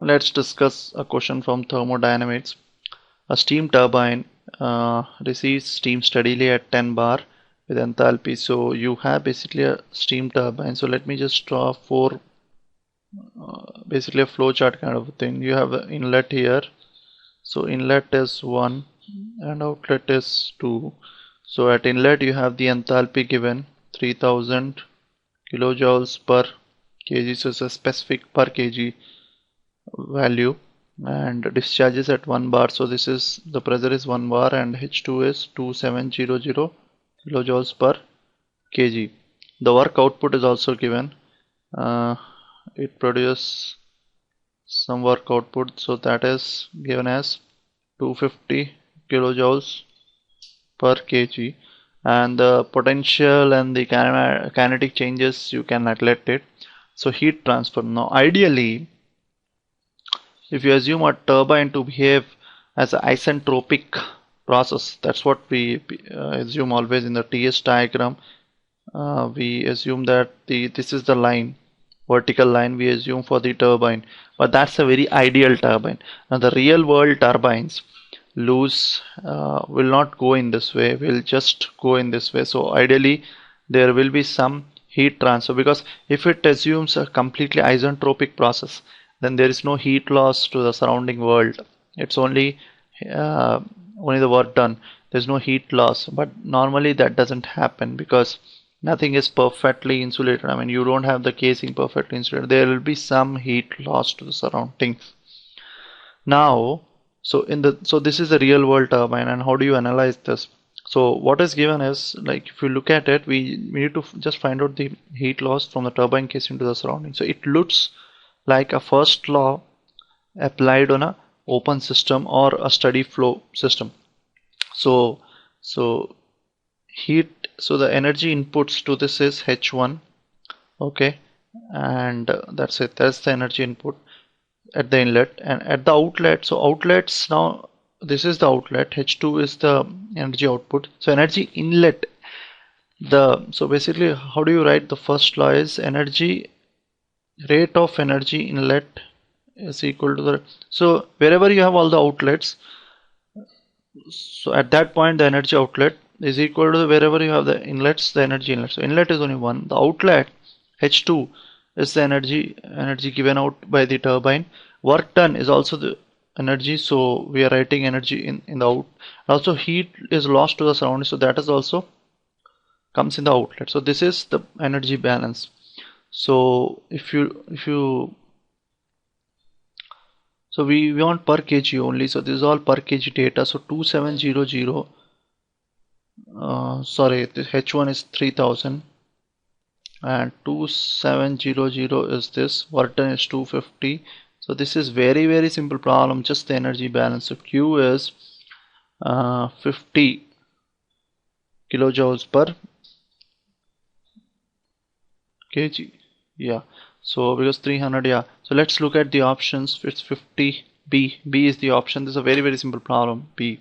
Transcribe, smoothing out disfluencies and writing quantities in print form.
Let's discuss a question from thermodynamics. A steam turbine receives steam steadily at 10 bar with enthalpy. So you have basically a steam turbine. So let me just draw basically a flow chart kind of a thing. You have an inlet here. So inlet is 1 and outlet is 2. So at inlet you have the enthalpy given 3000 kilojoules per kg. So it's a specific per kg value, and discharges at 1 bar. So this is the pressure is 1 bar and H2 is 2700 kilojoules per kg. The work output is also given. It produces some work output, so that is given as 250 kilojoules per kg, and the potential and the kinetic changes you can neglect it. So heat transfer, now ideally if you assume a turbine to behave as an isentropic process, that's what we assume always in the TS diagram. We assume that this is the line, vertical line we assume for the turbine, but that's a very ideal turbine. Now the real world turbines will not go in this way, will just go in this way. So ideally there will be some heat transfer, because if it assumes a completely isentropic process, then there is no heat loss to the surrounding world. It's uh, only the work done. There's no heat loss, but normally that doesn't happen because nothing is perfectly insulated. I mean, you don't have the casing perfectly insulated. There will be some heat loss to the surroundings. Now, so this is a real world turbine, and how do you analyze this? So what is given is, like, if you look at it, we need to just find out the heat loss from the turbine casing to the surrounding. So it looks like a first law applied on a open system or a steady flow system. So so so the energy inputs to this is H1, okay, and that's it. That's the energy input at the inlet, and at the outlet. So outlets, now this is the outlet, H2 is the energy output. So energy inlet, so basically how do you write? The first law is rate of energy inlet is equal to the, so wherever you have all the outlets, so at that point the energy outlet is equal to wherever you have the inlets, the energy inlet. So inlet is only one, the outlet H2 is the energy given out by the turbine. Work done is also the energy, so we are writing energy in the out. Also heat is lost to the surroundings, so that is also comes in the outlet. So this is the energy balance. So so we want per kg only, so this is all per kg data. So 2700, sorry, this H1 is 3000 and 2700 is this, work done is 250. So this is very simple problem, just the energy balance. So Q is 50 kilojoules per kg. Yeah, so because 300, yeah. So let's look at the options. It's 50. B is the option. This is a very simple problem, B.